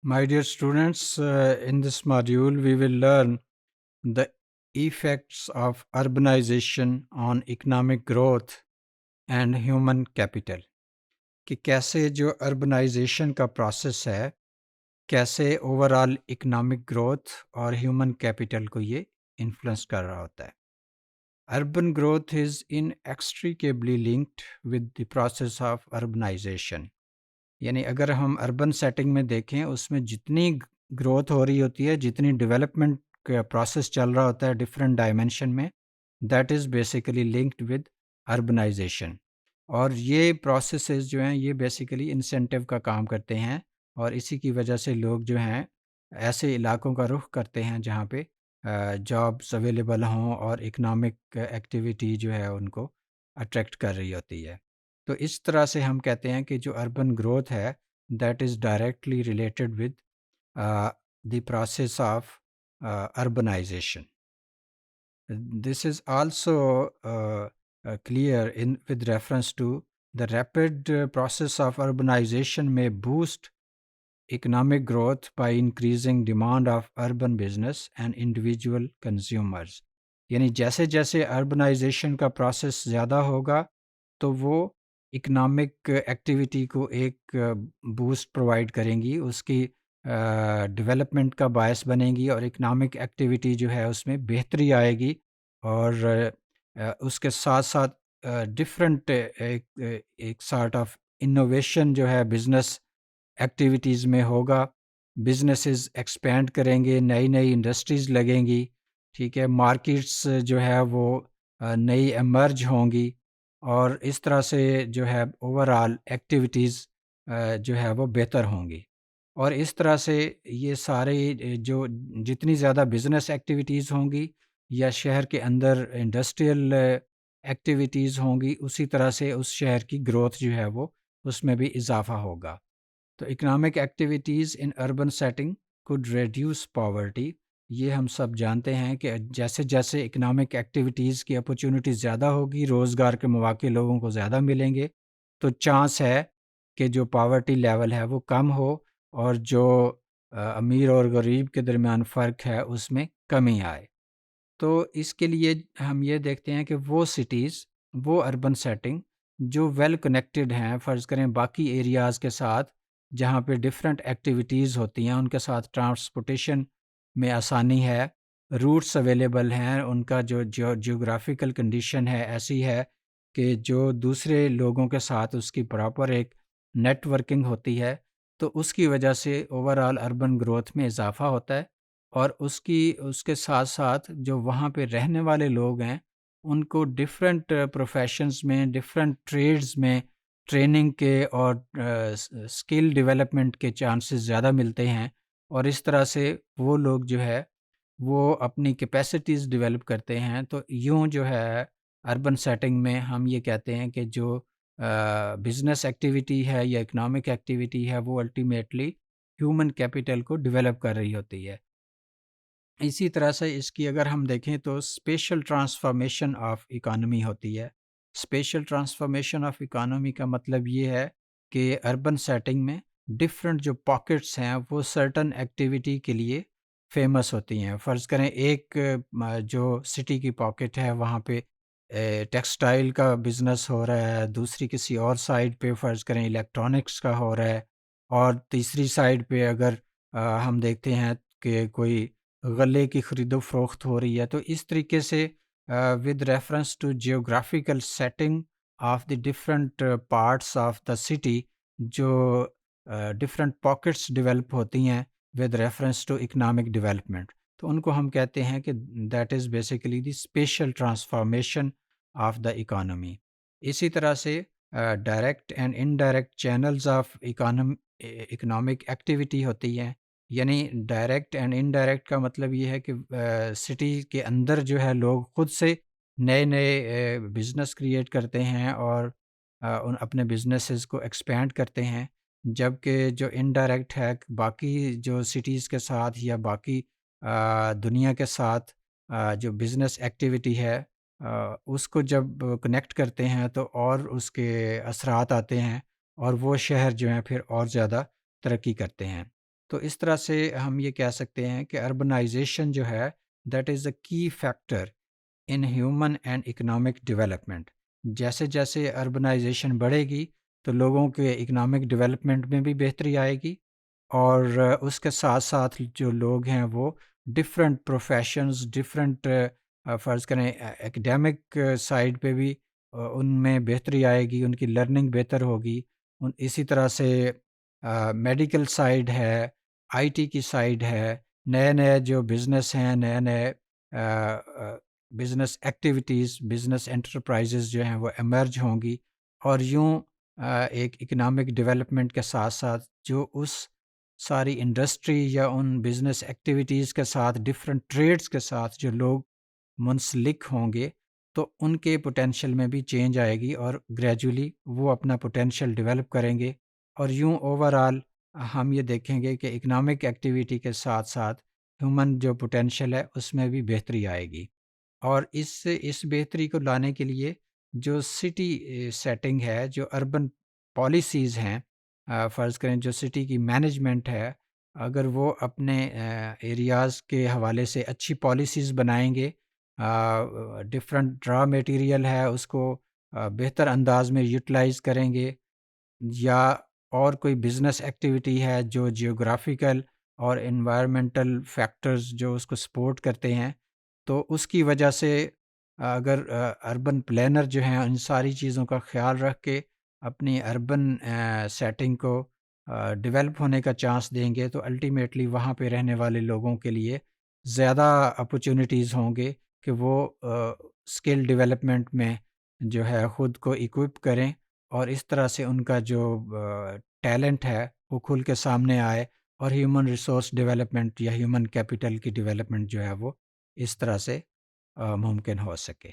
My dear students, in this module, we will learn the effects of urbanization on economic growth and human capital. کہ کیسے جو urbanisation کا process ہے کیسے overall economic growth اور human capital کو یہ انفلوئنس کر رہا ہوتا ہے. Urban growth is inextricably linked with the process of urbanization. یعنی اگر ہم اربن سیٹنگ میں دیکھیں اس میں جتنی گروتھ ہو رہی ہوتی ہے، جتنی ڈیولپمنٹ کا پروسیس چل رہا ہوتا ہے ڈفرینٹ ڈائمینشن میں، that is basically linked with urbanisation. اور یہ پروسیسز جو ہیں یہ بیسیکلی انسینٹیو کا کام کرتے ہیں، اور اسی کی وجہ سے لوگ جو ہیں ایسے علاقوں کا رخ کرتے ہیں جہاں پہ جابس اویلیبل ہوں اور اکنامک ایکٹیویٹی جو ہے ان کو اٹریکٹ کر رہی ہوتی ہے. تو اس طرح سے ہم کہتے ہیں کہ جو اربن گروتھ ہے that is directly related with the process of urbanization. This is also clear with reference to the rapid process of urbanization may boost economic growth by increasing demand of urban business and individual consumers. یعنی جیسے جیسے urbanisation کا process زیادہ ہوگا تو وہ economic activity کو ایک بوسٹ پرووائڈ کریں گی، اس کی ڈیولپمنٹ کا باعث بنے گی، اور اکنامک ایکٹیویٹی جو ہے اس میں بہتری آئے گی. اور اس کے ساتھ ساتھ ڈفرینٹ ایک سارٹ آف انوویشن جو ہے بزنس ایکٹیویٹیز میں ہوگا. بزنسز ایکسپینڈ کریں گے، نئی نئی انڈسٹریز لگیں گی، ٹھیک ہے، مارکیٹس جو ہے وہ نئی ایمرج ہوں گی، اور اس طرح سے جو ہے اوور آل ایکٹیویٹیز جو ہے وہ بہتر ہوں گی. اور اس طرح سے یہ سارے جو جتنی زیادہ بزنس ایکٹیویٹیز ہوں گی یا شہر کے اندر انڈسٹریل ایکٹیویٹیز ہوں گی، اسی طرح سے اس شہر کی گروتھ جو ہے وہ اس میں بھی اضافہ ہوگا. تو economic activities in urban setting could reduce poverty. یہ ہم سب جانتے ہیں کہ جیسے جیسے اکنامک ایکٹیویٹیز کی اپرچونٹی زیادہ ہوگی، روزگار کے مواقع لوگوں کو زیادہ ملیں گے، تو چانس ہے کہ جو پاورٹی لیول ہے وہ کم ہو، اور جو امیر اور غریب کے درمیان فرق ہے اس میں کمی آئے. تو اس کے لیے ہم یہ دیکھتے ہیں کہ وہ سٹیز، وہ اربن سیٹنگ جو ویل کنیکٹڈ ہیں، فرض کریں باقی ایریاز کے ساتھ، جہاں پہ ڈفرینٹ ایکٹیویٹیز ہوتی ہیں، ان کے ساتھ ٹرانسپورٹیشن میں آسانی ہے، روٹس اویلیبل ہیں، ان کا جو جیوگرافیکل کنڈیشن ہے ایسی ہے کہ جو دوسرے لوگوں کے ساتھ اس کی پراپر ایک نیٹ ورکنگ ہوتی ہے، تو اس کی وجہ سے اوور آل اربن گروتھ میں اضافہ ہوتا ہے. اور اس کے ساتھ ساتھ جو وہاں پہ رہنے والے لوگ ہیں ان کو ڈفرینٹ پروفیشنز میں، ڈفرینٹ ٹریڈز میں ٹریننگ کے اور اسکل ڈیولپمنٹ کے چانسز زیادہ ملتے ہیں، اور اس طرح سے وہ لوگ جو ہے وہ اپنی کیپیسٹیز ڈیولپ کرتے ہیں. تو یوں جو ہے اربن سیٹنگ میں ہم یہ کہتے ہیں کہ جو بزنس ایکٹیویٹی ہے یا اکنامک ایکٹیویٹی ہے وہ الٹیمیٹلی ہیومن کیپٹل کو ڈیولپ کر رہی ہوتی ہے. اسی طرح سے اس کی اگر ہم دیکھیں تو اسپیشل ٹرانسفارمیشن آف اکانومی ہوتی ہے. اسپیشل ٹرانسفارمیشن آف اکانومی کا مطلب یہ ہے کہ اربن سیٹنگ میں ڈفرینٹ جو پاکٹس ہیں وہ سرٹن ایکٹیویٹی کے لیے فیمس ہوتی ہیں. فرض کریں ایک جو سٹی کی پاکٹ ہے وہاں پہ ٹیکسٹائل کا بزنس ہو رہا ہے، دوسری کسی اور سائڈ پہ فرض کریں الیکٹرانکس کا ہو رہا ہے، اور تیسری سائڈ پہ اگر ہم دیکھتے ہیں کہ کوئی غلے کی خرید و فروخت ہو رہی ہے. تو اس طریقے سے with reference to geographical setting of the different parts of the city جو ڈفرینٹ پاکٹس ڈیولپ ہوتی ہیں with reference to economic development, تو ان کو ہم کہتے ہیں کہ that is basically the spatial transformation of the economy. اسی طرح سے direct and indirect channels of economic activity ہوتی ہیں. یعنی ڈائریکٹ اینڈ انڈائریکٹ کا مطلب یہ ہے کہ سٹی کے اندر جو ہے لوگ خود سے نئے نئے بزنس کریٹ کرتے ہیں اور اپنے بزنسز کو ایکسپینڈ کرتے ہیں، جبکہ جو انڈائریکٹ ہے باقی جو سٹیز کے ساتھ یا باقی دنیا کے ساتھ جو بزنس ایکٹیویٹی ہے اس کو جب کنیکٹ کرتے ہیں تو اور اس کے اثرات آتے ہیں، اور وہ شہر جو ہیں پھر اور زیادہ ترقی کرتے ہیں. تو اس طرح سے ہم یہ کہہ سکتے ہیں کہ اربنائزیشن جو ہے دیٹ از اے کی factor in human and economic development. جیسے جیسے اربنائزیشن بڑھے گی تو لوگوں کے اکنامک ڈیولپمنٹ میں بھی بہتری آئے گی، اور اس کے ساتھ ساتھ جو لوگ ہیں وہ ڈفرینٹ پروفیشنز، ڈفرینٹ فرض کریں ایکڈیمک سائڈ پہ بھی ان میں بہتری آئے گی، ان کی لرننگ بہتر ہوگی. اسی طرح سے میڈیکل سائڈ ہے، آئی ٹی کی سائڈ ہے، نئے نئے جو بزنس ہیں، نئے نئے بزنس ایکٹیویٹیز، بزنس انٹرپرائزز جو ہیں وہ ایمرج ہوں گی. اور یوں ایک اکنامک ڈیولپمنٹ کے ساتھ ساتھ جو اس ساری انڈسٹری یا ان بزنس ایکٹیویٹیز کے ساتھ ڈفرینٹ ٹریڈز کے ساتھ جو لوگ منسلک ہوں گے تو ان کے پوٹینشیل میں بھی چینج آئے گی، اور گریجولی وہ اپنا پوٹینشیل ڈیولپ کریں گے. اور یوں اوور آل ہم یہ دیکھیں گے کہ اکنامک ایکٹیویٹی کے ساتھ ساتھ ہیومن جو پوٹینشیل ہے اس میں بھی بہتری آئے گی. اور اس بہتری کو لانے کے لیے جو سٹی سیٹنگ ہے، جو اربن پالیسیز ہیں، فرض کریں جو سٹی کی مینجمنٹ ہے، اگر وہ اپنے ایریاز کے حوالے سے اچھی پالیسیز بنائیں گے، ڈفرینٹ را میٹیریل ہے اس کو بہتر انداز میں یوٹیلائز کریں گے، یا اور کوئی بزنس ایکٹیویٹی ہے جو جیوگرافیکل اور انوائرمنٹل فیکٹرز جو اس کو سپورٹ کرتے ہیں، تو اس کی وجہ سے اگر اربن پلانر جو ہیں ان ساری چیزوں کا خیال رکھ کے اپنی اربن سیٹنگ کو ڈیولپ ہونے کا چانس دیں گے، تو الٹیمیٹلی وہاں پہ رہنے والے لوگوں کے لیے زیادہ اپرچونیٹیز ہوں گے کہ وہ اسکل ڈیولپمنٹ میں جو ہے خود کو ایکوپ کریں، اور اس طرح سے ان کا جو ٹیلنٹ ہے وہ کھل کے سامنے آئے، اور ہیومن ریسورس ڈیولپمنٹ یا ہیومن کیپٹل کی ڈیولپمنٹ جو ہے وہ اس طرح سے ممکن ہو سکے.